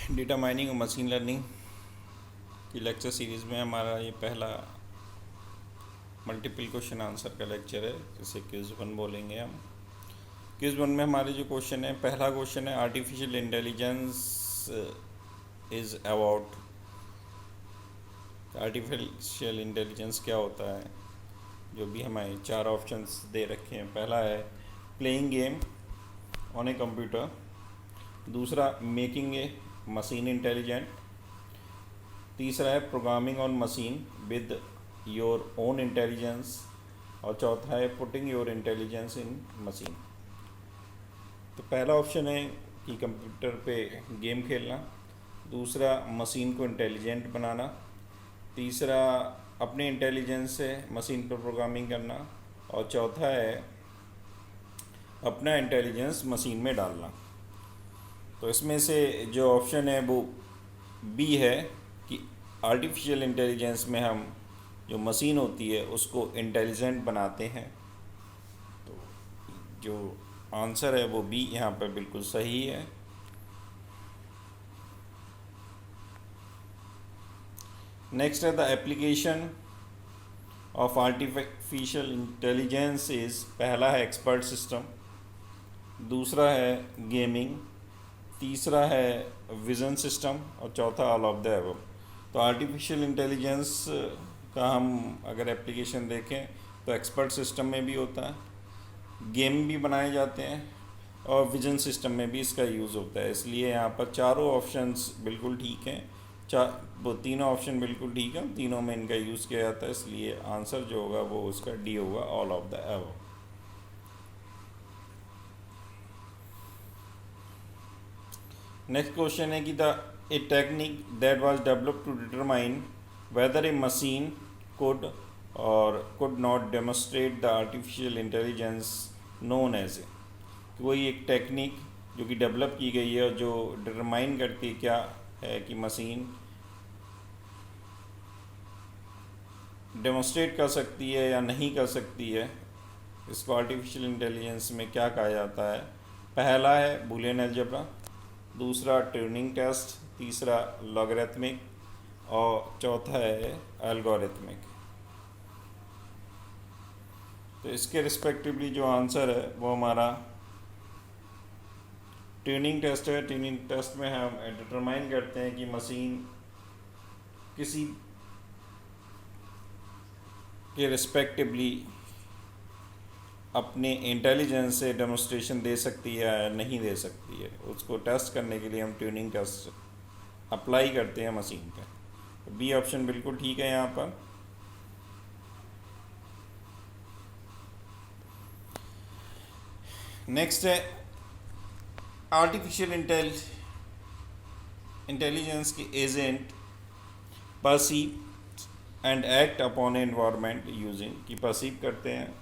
Data mining और machine learning की lecture series में हमारा ये पहला मल्टीपल क्वेश्चन आंसर का लेक्चर है, जिसे क्विज़ 1 बोलेंगे हम। क्विज़ 1 में हमारे जो क्वेश्चन है, पहला क्वेश्चन है artificial intelligence is about. Artificial intelligence क्या होता है? जो भी हमारे 4 ऑप्शंस दे रखे हैं। पहला है playing game on a computer, दूसरा मेकिंग ए मशीन इंटेलिजेंट, तीसरा है programming on machine with your own intelligence, और चौथा है putting your intelligence in machine. तो पहला ऑप्शन है कि कंप्यूटर पे गेम खेलना, दूसरा मशीन को इंटेलिजेंट बनाना, तीसरा अपने इंटेलिजेंस से मशीन पर प्रोग्रामिंग करना, और चौथा है अपना इंटेलिजेंस मशीन में डालना। तो इसमें से जो ऑप्शन है वो बी है कि आर्टिफिशियल इंटेलिजेंस में हम जो मशीन होती है उसको इंटेलिजेंट बनाते हैं। तो जो आंसर है वो बी यहाँ पर बिल्कुल सही है। नेक्स्ट है the application of artificial intelligence is, पहला है एक्सपर्ट सिस्टम, दूसरा है गेमिंग, तीसरा है विज़न सिस्टम, और चौथा ऑल ऑफ द अबव। तो आर्टिफिशियल इंटेलिजेंस का हम अगर एप्लीकेशन देखें तो एक्सपर्ट सिस्टम में भी होता है, गेम भी बनाए जाते हैं, और विज़न सिस्टम में भी इसका यूज़ होता है। इसलिए यहाँ पर चारों ऑप्शंस बिल्कुल ठीक हैं। वो तीनों ऑप्शन बिल्कुल ठीक है, तीनों में इनका यूज़ किया जाता है। इसलिए आंसर जो होगा वो उसका डी होगा, all of the above. Next question है कि a technique that was developed to determine whether a machine could or could not demonstrate the artificial intelligence known as a, कोई एक टेक्निक जो कि डेवलप की गई है जो डिटरमाइन करती है क्या है कि मशीन डेमोस्ट्रेट कर सकती है या नहीं कर सकती है। इसको आर्टिफिशियल इंटेलिजेंस में क्या कहा जाता है? पहला है बूलियन अलजेब्रा, दूसरा ट्यूनिंग टेस्ट, तीसरा लॉगरिथमिक, और चौथा है एल्गोरिथमिक। तो इसके रिस्पेक्टिवली जो आंसर है वो हमारा ट्यूनिंग टेस्ट है। ट्यूनिंग टेस्ट में हम डिटरमाइन करते हैं कि मशीन किसी के रिस्पेक्टिवली अपने इंटेलिजेंस से डेमोस्ट्रेशन दे सकती है या नहीं दे सकती है। उसको टेस्ट करने के लिए हम ट्यूनिंग टेस्ट अप्लाई करते हैं मशीन पे। तो बी ऑप्शन बिल्कुल ठीक है यहाँ पर। नेक्स्ट है आर्टिफिशियल इंटेलिजेंस के agent perceive and act upon environment using, कि परसीव करते हैं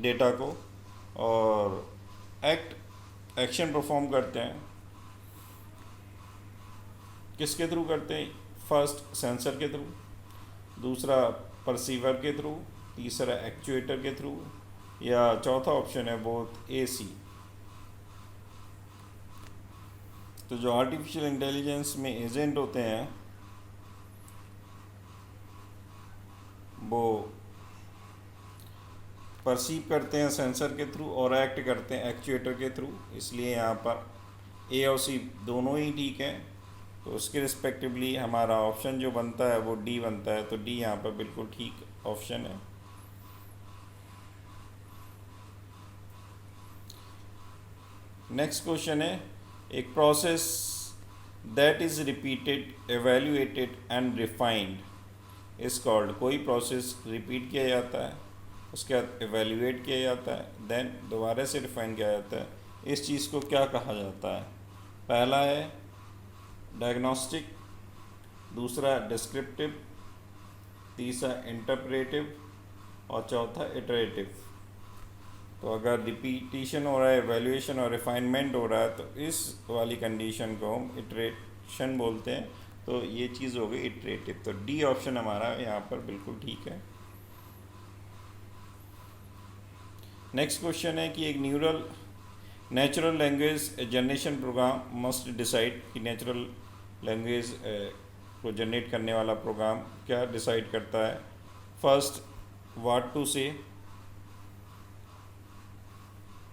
डेटा को और एक्शन परफॉर्म करते हैं। किसके थ्रू करते हैं? फर्स्ट सेंसर के थ्रू, दूसरा परसीवर के थ्रू, तीसरा एक्चुएटर के थ्रू, या चौथा ऑप्शन है बोथ ए सी। तो जो आर्टिफिशियल इंटेलिजेंस में एजेंट होते हैं वो परसीव करते हैं सेंसर के थ्रू और एक्ट करते हैं एक्चुएटर के थ्रू। इसलिए यहाँ पर ए और सी दोनों ही ठीक हैं। तो उसके रिस्पेक्टिवली हमारा ऑप्शन जो बनता है वो डी बनता है। तो डी यहाँ पर बिल्कुल ठीक ऑप्शन है। नेक्स्ट क्वेश्चन है एक process that is repeated evaluated and refined is called. कोई प्रोसेस रिपीट किया जाता है, उसके बाद एवेल्यूएट किया जाता है, देन दोबारा से रिफाइन किया जाता है। इस चीज़ को क्या कहा जाता है? पहला है डायग्नोस्टिक, दूसरा डिस्क्रिप्टिव, तीसरा इंटरप्रेटिव, और चौथा इटरेटिव। तो अगर रिपीटिशन हो रहा है, एवेल्यूएशन और रिफाइनमेंट हो रहा है, तो इस वाली कंडीशन को हम इटरेशन बोलते हैं। तो ये चीज़ हो गई इटरेटिव। तो डी ऑप्शन हमारा यहाँ पर बिल्कुल ठीक है। नेक्स्ट क्वेश्चन है कि एक neural natural language generation program must decide कि नेचुरल लैंग्वेज को जनरेट करने वाला प्रोग्राम क्या डिसाइड करता है। फर्स्ट, व्हाट टू से,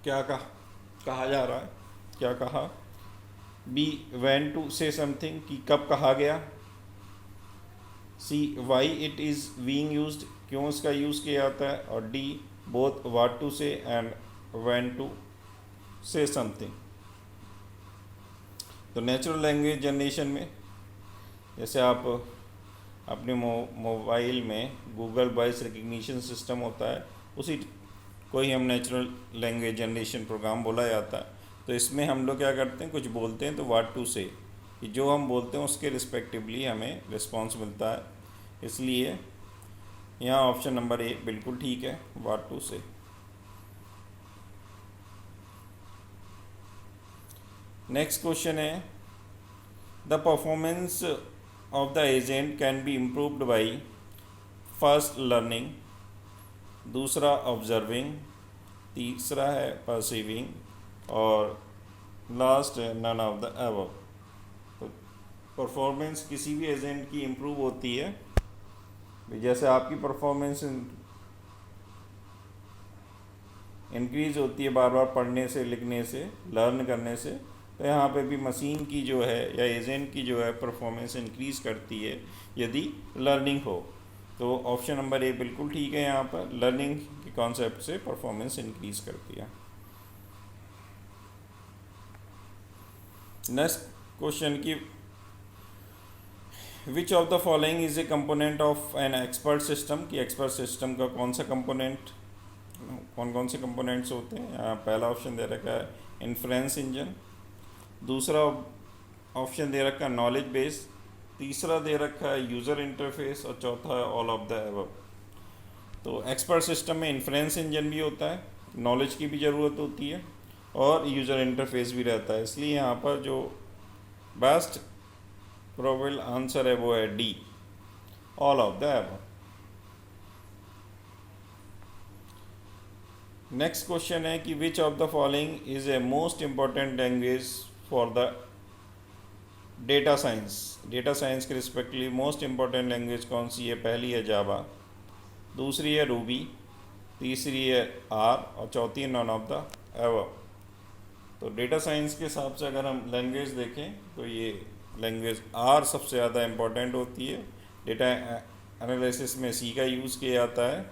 क्या कहा जा रहा है, क्या कहा। B, when to say something कि कब कहा गया। C, why it is being used, क्यों इसका यूज़ किया जाता है। और D, both what to say and when to say something. तो नेचुरल लैंग्वेज जनरेशन में जैसे आप अपने मोबाइल में गूगल वॉइस रिकग्निशन सिस्टम होता है, उसी को ही हम नेचुरल लैंग्वेज जनरेशन प्रोग्राम बोला जाता है। तो इसमें हम लोग क्या करते हैं, कुछ बोलते हैं तो व्हाट टू से, कि जो हम बोलते हैं उसके रिस्पेक्टिवली हमें रिस्पॉन्स मिलता है। इसलिए यहाँ ऑप्शन नंबर ए बिल्कुल ठीक है, व्हाट टू से। नेक्स्ट क्वेश्चन है, the performance of the agent can be improved by first learning, दूसरा ऑब्जर्विंग, तीसरा है परसीविंग और लास्ट है नन ऑफ द एबव। तो परफॉर्मेंस किसी भी एजेंट की इम्प्रूव होती है, जैसे आपकी परफॉर्मेंस इंक्रीज होती है बार बार पढ़ने से, लिखने से, लर्न करने से, तो यहाँ पे भी मशीन की जो है या एजेंट की जो है परफॉर्मेंस इंक्रीज करती है यदि लर्निंग हो। तो ऑप्शन नंबर ए बिल्कुल ठीक है, यहाँ पर लर्निंग के कॉन्सेप्ट से परफॉर्मेंस इंक्रीज करती है। नेक्स्ट क्वेश्चन की, विच of the following is A component of an expert system, कि एक्सपर्ट सिस्टम का कौन सा कंपोनेंट, कौन कौन से कंपोनेंट्स होते हैं। यहाँ पहला ऑप्शन दे रखा है इन्फ्रेंस इंजन, दूसरा ऑप्शन दे रखा है नॉलेज बेस, तीसरा दे रखा है यूज़र इंटरफेस और चौथा है ऑल ऑफ द एबव। तो एक्सपर्ट सिस्टम में इन्फ्रेंस इंजन भी होता है, नॉलेज की भी ज़रूरत होती है और यूज़र इंटरफेस भी रहता है। इसलिए यहाँ पर जो बेस्ट प्रोबेबल आंसर है वो है D, all of the above. Next question है कि which of the following is a most important language for the data science. Data science के रिस्पेक्टली मोस्ट इम्पॉर्टेंट लैंग्वेज कौन सी है। पहली है जावा, दूसरी है रूबी, तीसरी है आर और चौथी है नन ऑफ द एबव। तो डेटा साइंस के हिसाब से अगर हम लैंग्वेज देखें तो ये लैंग्वेज आर सबसे ज़्यादा इम्पॉर्टेंट होती है। डेटा एनालिसिस में सी का यूज़ किया जाता है।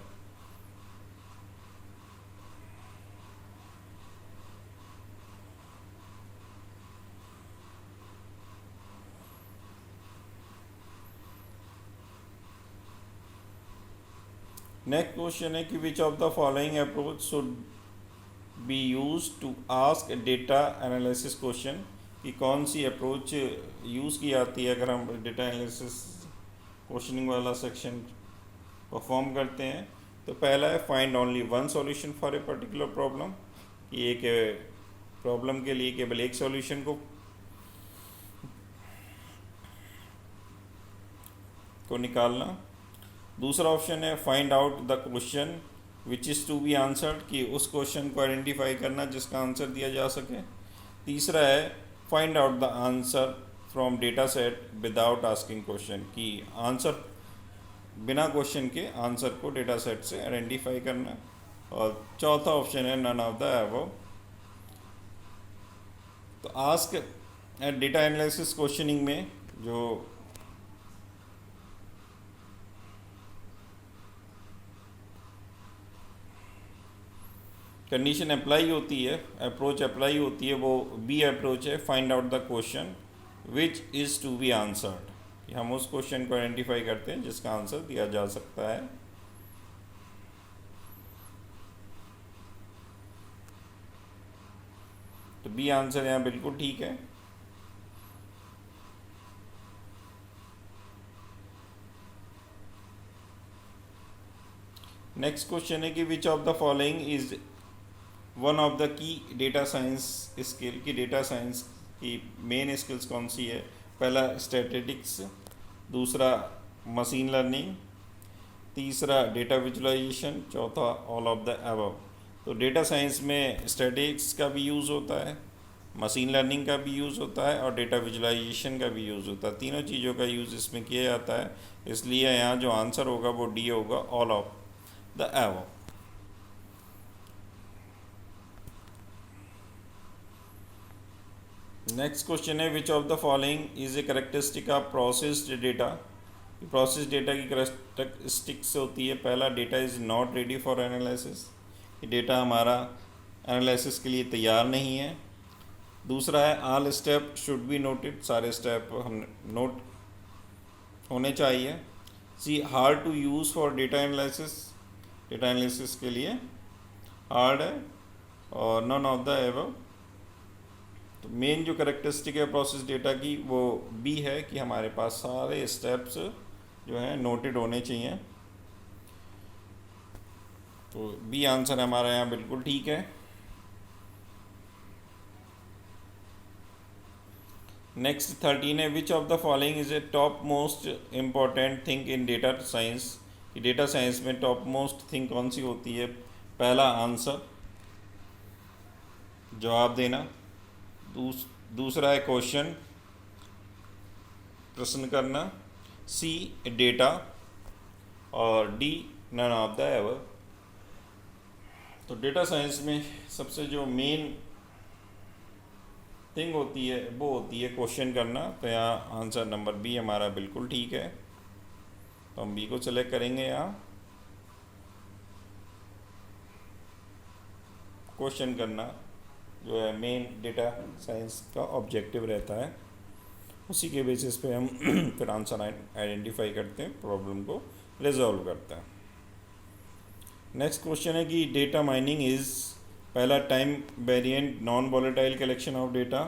नेक्स्ट क्वेश्चन है कि which of the following approach should be use to ask data analysis question, कि कौन सी अप्रोच यूज़ की जाती है अगर हम डेटा एनालिसिस क्वेश्चनिंग वाला सेक्शन परफॉर्म करते हैं। तो पहला है find only one solution for a particular problem, कि एक प्रॉब्लम के लिए केवल एक सॉल्यूशन को निकालना। दूसरा ऑप्शन है find out the question which is to be answered, कि उस क्वेश्चन को आइडेंटिफाई करना जिसका आंसर दिया जा सके। तीसरा है find out the answer from data set without asking question, कि आंसर बिना क्वेश्चन के आंसर को डेटा सेट से आइडेंटिफाई करना। और चौथा ऑप्शन है नन ऑफ द अबव। तो आस्क डेटा एनालिसिस क्वेश्चनिंग में जो कंडीशन अप्लाई होती है, अप्रोच अप्लाई होती है, वो बी अप्रोच है, find out the question which is to be answered, कि हम उस क्वेश्चन को आइडेंटिफाई करते हैं जिसका आंसर दिया जा सकता है। तो बी आंसर यहाँ बिल्कुल ठीक है। नेक्स्ट क्वेश्चन है कि which of the following is one of the key data science skill, की डेटा साइंस की मेन स्किल्स कौन सी है। पहला स्टैटिस्टिक्स, दूसरा मशीन लर्निंग, तीसरा डेटा विजुलाइजेशन, चौथा ऑल ऑफ द अबव। तो डेटा साइंस में स्टैटिक्स का भी यूज़ होता है, मशीन लर्निंग का भी यूज़ होता है और डेटा विजुलाइजेशन का भी यूज़ होता है। तीनों चीज़ों का यूज़ इसमें किया जाता है, इसलिए यहाँ जो आंसर होगा वो डी होगा, all of the above. Next question है which of the following is a characteristic of processed data. Process data की करेक्टरिस्टिक्स होती है, पहला data is not ready for analysis, data हमारा एनालिसिस के लिए तैयार नहीं है। दूसरा है all step should be noted, सारे स्टेप हम नोट होने चाहिए। C hard to use for data analysis, data analysis के लिए हार्ड है। और नॉन ऑफ द एबव। तो मेन जो करेक्टरिस्टिक है प्रोसेस डेटा की वो बी है कि हमारे पास सारे स्टेप्स जो हैं नोटेड होने चाहिए। तो बी आंसर हमारा यहाँ बिल्कुल ठीक है। नेक्स्ट 13 है which of the following is A top most important thing in data science. Data science में टॉप मोस्ट थिंग कौन सी होती है? पहला आंसर, जवाब देना। दूसरा है क्वेश्चन, प्रश्न करना। सी डेटा और D none of the above. तो डेटा साइंस में सबसे जो मेन थिंग होती है वो होती है क्वेश्चन करना। तो यहाँ आंसर नंबर बी हमारा बिल्कुल ठीक है, तो हम बी को सेलेक्ट करेंगे। यहाँ क्वेश्चन करना जो है मेन डेटा साइंस का ऑब्जेक्टिव रहता है, उसी के बेसिस पे हम फिर आंसर आइडेंटिफाई करते हैं, प्रॉब्लम को रिजॉल्व करते हैं। नेक्स्ट क्वेश्चन है कि डेटा माइनिंग इज़, पहला time variant non volatile collection of data.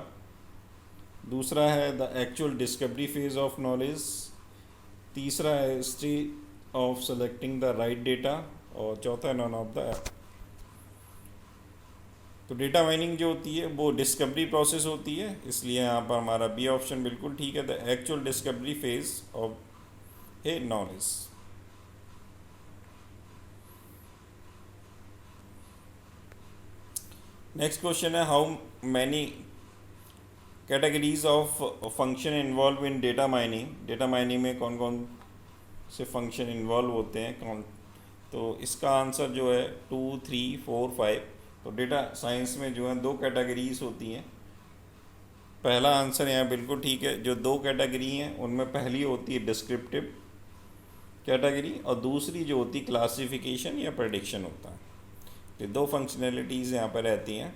दूसरा है the actual discovery phase of knowledge. तीसरा है history of selecting the right data. और चौथा है नॉन ऑफ द। तो डेटा माइनिंग जो होती है वो डिस्कवरी प्रोसेस होती है, इसलिए यहाँ पर हमारा बी ऑप्शन बिल्कुल ठीक है, the actual discovery phase of a knowledge. Next question है how many categories of function involve in data mining. Data mining में कौन कौन से फंक्शन इन्वॉल्व होते हैं कौन? तो इसका आंसर जो है 2, 3, 4, 5। तो डेटा साइंस में जो है 2 कैटेगरीज होती हैं। पहला आंसर यहाँ बिल्कुल ठीक है, जो 2 कैटेगरी हैं उनमें पहली होती है डिस्क्रिप्टिव कैटेगरी और दूसरी जो होती है क्लासिफिकेशन या प्रेडिक्शन होता है। तो 2 फंक्शनैलिटीज़ यहाँ पर रहती हैं।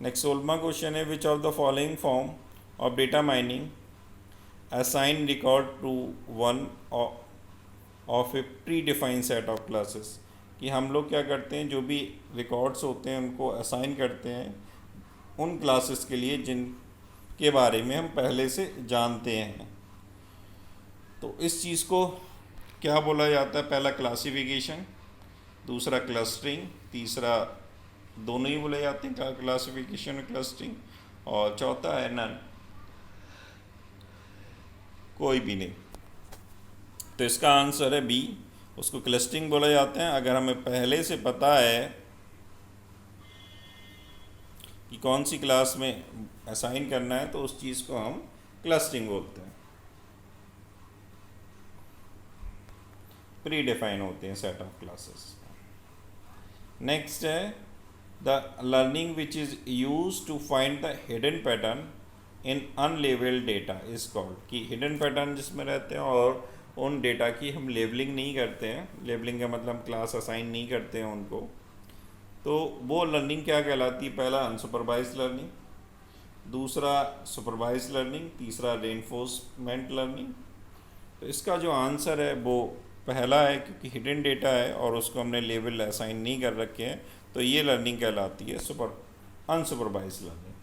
नेक्स्ट 16वां क्वेश्चन है which of the following form of data mining assign record to one of a predefined set of classes. कि हम लोग क्या करते हैं, जो भी रिकॉर्ड्स होते हैं उनको असाइन करते हैं उन क्लासेस के लिए जिनके बारे में हम पहले से जानते हैं। तो इस चीज़ को क्या बोला जाता है? पहला क्लासिफिकेशन, दूसरा क्लस्टरिंग, तीसरा दोनों ही बोले जाते हैं क्लासिफिकेशन और क्लस्टरिंग, और चौथा है नन, कोई भी नहीं। तो इसका आंसर है बी, उसको क्लस्टरिंग बोला जाता है। अगर हमें पहले से पता है कि कौन सी क्लास में असाइन करना है तो उस चीज़ को हम क्लस्टरिंग बोलते हैं। प्री डिफाइन होते हैं सेट ऑफ क्लासेस। नेक्स्ट है the learning which is use to find the hidden pattern in unlabelled data is called. कि हिडन पैटर्न जिसमें रहते हैं और उन डेटा की हम लेबलिंग नहीं करते हैं, लेबलिंग का मतलब क्लास असाइन नहीं करते हैं उनको, तो वो लर्निंग क्या कहलाती है? पहला अनसुपरवाइज्ड लर्निंग, दूसरा सुपरवाइज्ड लर्निंग, तीसरा रेनफोर्समेंट लर्निंग। तो इसका जो आंसर है वो पहला है, क्योंकि हिडन डेटा है और उसको हमने लेबल असाइन नहीं कर रखे हैं, तो ये लर्निंग कहलाती है अनसुपरवाइज्ड लर्निंग,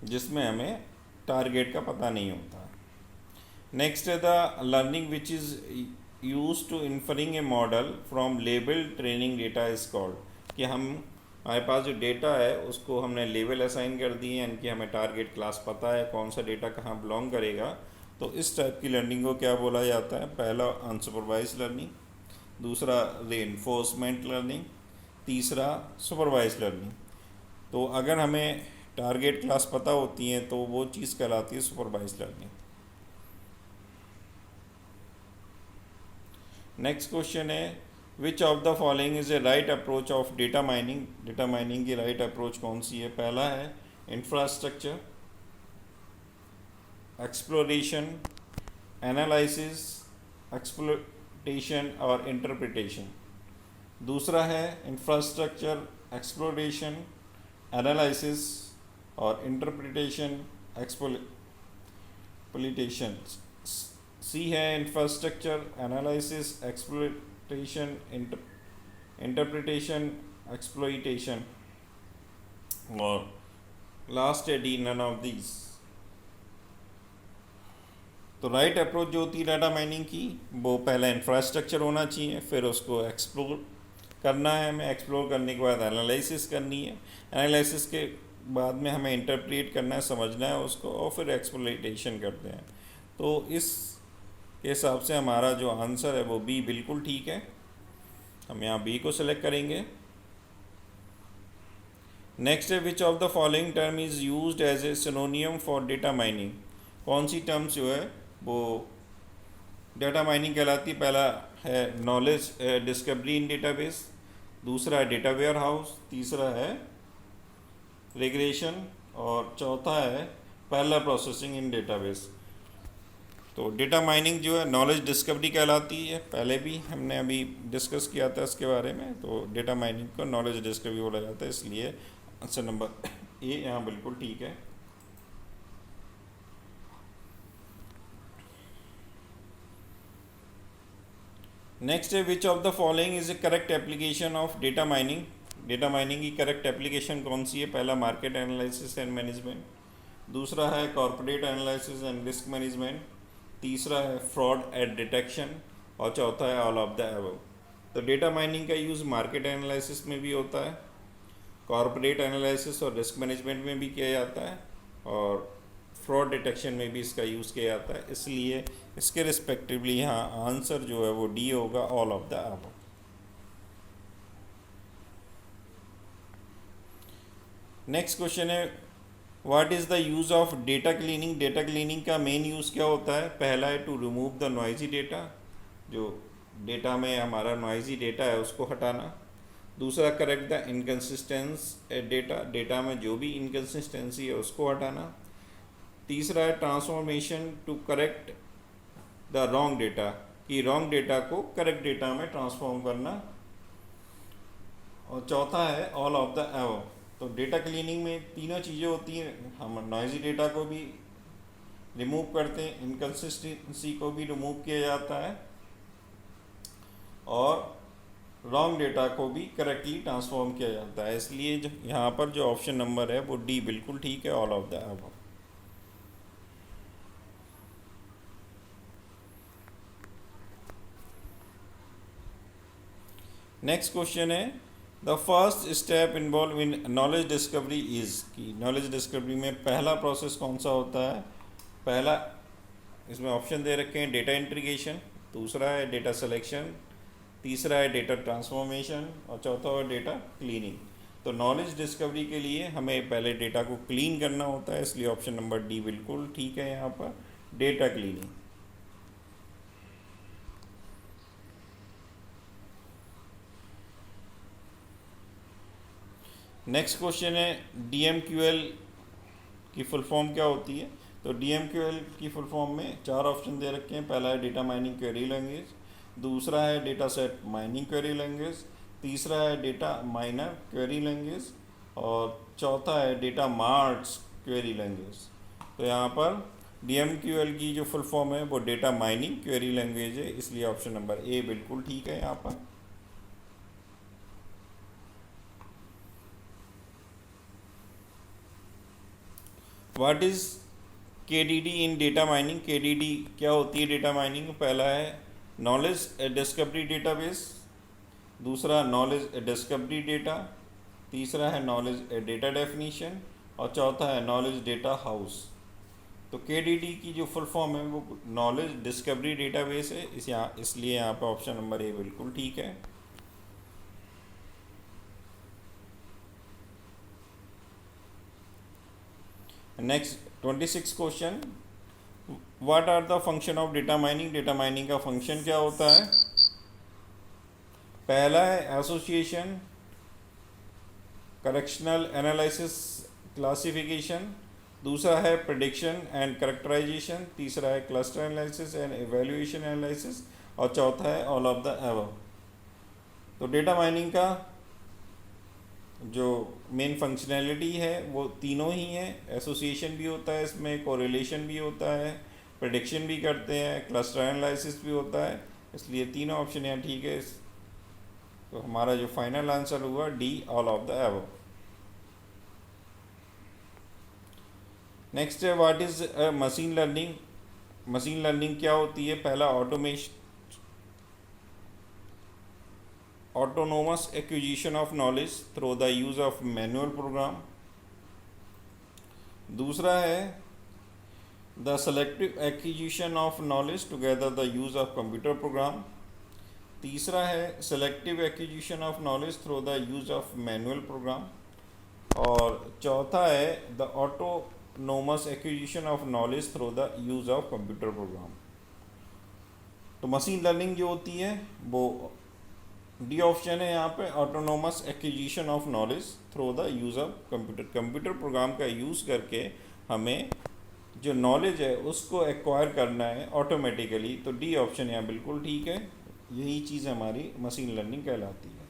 जिसमें हमें टारगेट का पता नहीं होता। नेक्स्ट है the learning which is use to inferring a model from label training data is called. कि हमारे पास जो डेटा है उसको हमने लेबल असाइन कर दिए, यानी कि हमें टारगेट क्लास पता है कौन सा डेटा कहाँ बिलोंग करेगा, तो इस टाइप की लर्निंग को क्या बोला जाता है? पहला अनसुपरवाइज लर्निंग, दूसरा रेनफोर्समेंट लर्निंग, तीसरा सुपरवाइज लर्निंग। तो अगर हमें टारगेट क्लास पता होती है तो वो चीज़ कहलाती है सुपरवाइज लर्निंग। नेक्स्ट क्वेश्चन है, which of the following is A right approach of data mining? Data mining की राइट अप्रोच कौन सी है? पहला है इंफ्रास्ट्रक्चर, एक्सप्लोरेशन, एनालिसिस, एक्सप्लोटेशन और इंटरप्रिटेशन। दूसरा है इंफ्रास्ट्रक्चर, एक्सप्लोरेशन, एनालिसिस और इंटरप्रिटेशन, एक्सप्लोइटेशन। सी है infrastructure, analysis, exploitation, interpretation, exploitation. और लास्ट है डी, नन ऑफ दीज। तो राइट अप्रोच जो होती है डाटा माइनिंग की, वो पहला इंफ्रास्ट्रक्चर होना चाहिए, फिर उसको एक्सप्लोर करना है हमें, एक्सप्लोर करने के बाद एनालिसिस करनी है, एनालिसिस के बाद में हमें इंटरप्रेट करना है, समझना है उसको, और फिर एक्सप्लोइटेशन करते हैं। तो इस के हिसाब से हमारा जो आंसर है वो बी बिल्कुल ठीक है। हम यहाँ बी को सिलेक्ट करेंगे। नेक्स्ट है, which of the following term is used as a synonym for data mining? कौन सी टर्म्स जो है वो डेटा माइनिंग कहलाती है? पहला है नॉलेज डिस्कवरी इन डेटाबेस, दूसरा है डेटा वेयर हाउस, तीसरा है रिग्रेशन और चौथा है पैरेलल प्रोसेसिंग इन डेटाबेस। तो डेटा माइनिंग जो है नॉलेज डिस्कवरी कहलाती है, पहले भी हमने अभी डिस्कस किया था इसके बारे में। तो डेटा माइनिंग को नॉलेज डिस्कवरी बोला जाता है, इसलिए आंसर नंबर ए यहाँ बिल्कुल ठीक है। नेक्स्ट है, which of the following is A correct application of data mining? Data mining की करेक्ट एप्लीकेशन कौन सी है? पहला मार्केट एनालिसिस एंड मैनेजमेंट, दूसरा है corporate analysis and risk management, तीसरा है फ्रॉड एट डिटेक्शन और चौथा है ऑल ऑफ द अबव। तो डेटा माइनिंग का यूज़ मार्केट एनालिसिस में भी होता है, कॉर्पोरेट एनालिसिस और रिस्क मैनेजमेंट में भी किया जाता है, और फ्रॉड डिटेक्शन में भी इसका यूज़ किया जाता है, इसलिए इसके रिस्पेक्टिवली यहाँ आंसर जो है वो डी होगा, all of the above. Next question है, what is the use of data cleaning? Data cleaning का मेन यूज़ क्या होता है? पहला है to remove the noisy data, जो डेटा में हमारा नॉइजी डेटा है उसको हटाना, दूसरा correct the inconsistence data, data में जो भी इनकन्सिस्टेंसी है उसको हटाना, तीसरा है transformation to correct the wrong data, कि रॉन्ग डेटा को करेक्ट डेटा में ट्रांसफॉर्म करना, और चौथा है ऑल ऑफ द अबव। तो डेटा क्लीनिंग में तीनों चीज़ें होती हैं, हम नॉइजी डेटा को भी रिमूव करते हैं, इनकन्सिस्टेंसी को भी रिमूव किया जाता है, और रॉन्ग डेटा को भी करेक्टली ट्रांसफॉर्म किया जाता है, इसलिए जो यहाँ पर जो ऑप्शन नंबर है वो डी बिल्कुल ठीक है, all of the above. Next question है, the first step involve in knowledge discovery is, कि नॉलेज डिस्कवरी में पहला प्रोसेस कौन सा होता है? पहला, इसमें ऑप्शन दे रखे हैं, डेटा इंटीग्रेशन, दूसरा है डेटा सिलेक्शन, तीसरा है डेटा ट्रांसफॉर्मेशन और चौथा है डेटा क्लीनिंग। तो नॉलेज डिस्कवरी के लिए हमें पहले डेटा को क्लीन करना होता है, इसलिए ऑप्शन नंबर डी बिल्कुल ठीक है यहाँ पर, डेटा क्लीनिंग। नेक्स्ट क्वेश्चन है, DMQL की फुल फॉर्म क्या होती है? तो DMQL की फुल फॉर्म में चार ऑप्शन दे रखे हैं, पहला है डेटा माइनिंग क्वेरी लैंग्वेज, दूसरा है data set mining query language, तीसरा है डेटा माइनर क्वेरी लैंग्वेज और चौथा है डेटा मार्ट्स क्वेरी लैंग्वेज। तो यहाँ पर DMQL की जो फुल फॉर्म है वो डेटा माइनिंग क्वेरी लैंग्वेज है, इसलिए ऑप्शन नंबर ए बिल्कुल ठीक है यहाँ पर। What is KDD in data mining? KDD क्या होती है डेटा माइनिंग? पहला है नॉलेज डिस्कवरी डेटाबेस, दूसरा नॉलेज डिस्कवरी डेटा, तीसरा है नॉलेज डेटा डेफिनीशन और चौथा है नॉलेज डेटा हाउस। तो KDD की जो फुल फॉर्म है वो नॉलेज डिस्कवरी डेटाबेस है, इसलिए यहाँ पे ऑप्शन नंबर ए बिल्कुल ठीक है। Next 26 question, what are the function of data mining. Data mining का फंक्शन क्या होता है? पहला है एसोसिएशन, करेक्शनल एनालिसिस, क्लासिफिकेशन। दूसरा है प्रेडिक्शन एंड करेक्टराइजेशन। तीसरा है cluster analysis and evaluation analysis. और चौथा है ऑल ऑफ द अबव। तो डेटा माइनिंग का जो मेन फंक्शनैलिटी है वो तीनों ही है। एसोसिएशन भी होता है इसमें, कोरिलेशन भी होता है, प्रेडिक्शन भी करते हैं, क्लस्टर एनालिसिस भी होता है, इसलिए तीनों ऑप्शन यहाँ ठीक है। तो हमारा जो फाइनल आंसर हुआ D, all of the above. Next है what is machine learning. Machine learning क्या होती है? पहला autonomous acquisition of knowledge through the use of manual program। दूसरा है the selective acquisition of knowledge together the use of computer program। तीसरा है selective acquisition of knowledge through the use of manual program। और चौथा है the autonomous acquisition of knowledge through the use of computer program। तो machine learning जो होती है वो डी ऑप्शन है यहाँ पे, autonomous acquisition of knowledge through the use of computer program का यूज़ करके हमें जो नॉलेज है उसको एक्वायर करना है ऑटोमेटिकली। तो डी ऑप्शन यहाँ बिल्कुल ठीक है, यही चीज़ हमारी मशीन लर्निंग कहलाती है।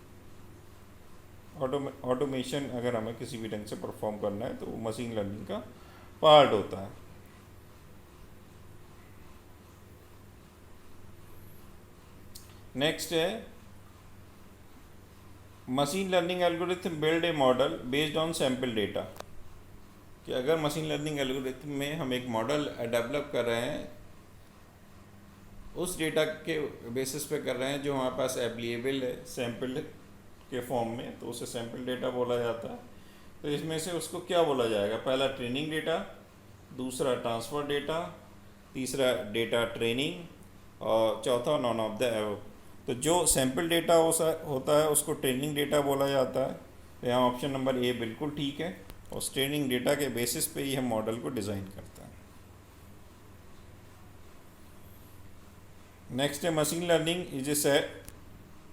ऑटोमेशन अगर हमें किसी भी ढंग से परफॉर्म करना है तो वो मशीन लर्निंग का पार्ट होता है। नेक्स्ट है machine learning algorithm build a model based on sample data. कि अगर मशीन लर्निंग एल्गोरिथम में हम एक मॉडल डेवलप कर रहे हैं उस डेटा के बेसिस पे कर रहे हैं जो हमारे पास अवेलेबल है सैम्पल के फॉर्म में, तो उसे सैम्पल डेटा बोला जाता है। तो इसमें से उसको क्या बोला जाएगा? पहला ट्रेनिंग डेटा, दूसरा ट्रांसफ़र डेटा, तीसरा डेटा ट्रेनिंग और चौथा नॉन ऑफ द एबव। तो जो सैम्पल डेटा होता है उसको ट्रेनिंग डेटा बोला जाता है। तो यहाँ ऑप्शन नंबर ए बिल्कुल ठीक है, और उस ट्रेनिंग डेटा के बेसिस पे ही हम मॉडल को डिज़ाइन करते हैं। नेक्स्ट है machine learning is a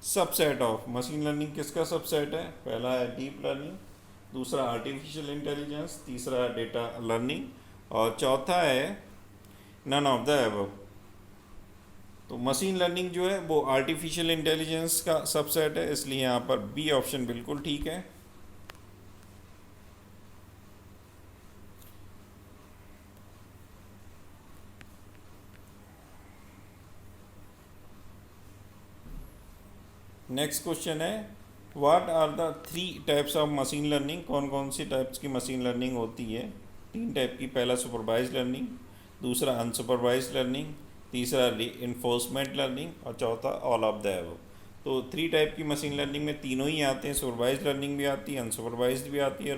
subset of. Machine learning किसका सबसेट है? पहला है डीप लर्निंग, दूसरा आर्टिफिशियल इंटेलिजेंस, तीसरा डेटा लर्निंग और चौथा है नन ऑफ द एबव। तो मशीन लर्निंग जो है वो आर्टिफिशियल इंटेलिजेंस का सबसेट है, इसलिए यहाँ पर बी ऑप्शन बिल्कुल ठीक है। नेक्स्ट क्वेश्चन है what are the 3 types of machine learning. कौन कौन सी टाइप्स की मशीन लर्निंग होती है? 3 टाइप की। पहला सुपरवाइज लर्निंग, दूसरा अनसुपरवाइज लर्निंग, तीसरा रीइंफोर्समेंट लर्निंग और चौथा ऑल ऑफ द एबव। तो 3 टाइप की मशीन लर्निंग में तीनों ही आते हैं, सुपरवाइज लर्निंग भी आती है, अनसुपरवाइज भी आती है,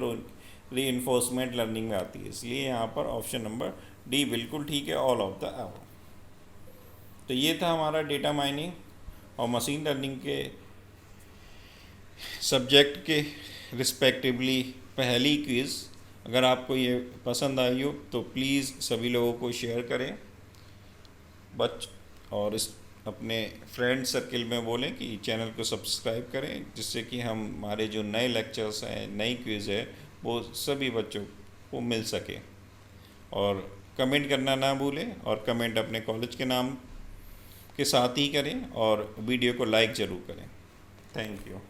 रीइंफोर्समेंट लर्निंग में आती है, इसलिए यहाँ पर ऑप्शन नंबर डी बिल्कुल ठीक है, ऑल ऑफ द एबव। तो ये था हमारा डेटा माइनिंग और मशीन लर्निंग के सब्जेक्ट के रिस्पेक्टिवली पहली क्विज़। अगर आपको ये पसंद आई हो तो प्लीज़ सभी लोगों को शेयर करें और इस अपने फ्रेंड सर्किल में बोलें कि चैनल को सब्सक्राइब करें, जिससे कि हमारे जो नए लेक्चर्स हैं, नई क्विज़ है, वो सभी बच्चों को मिल सके। और कमेंट करना ना भूलें, और कमेंट अपने कॉलेज के नाम के साथ ही करें और वीडियो को लाइक ज़रूर करें। Thank you.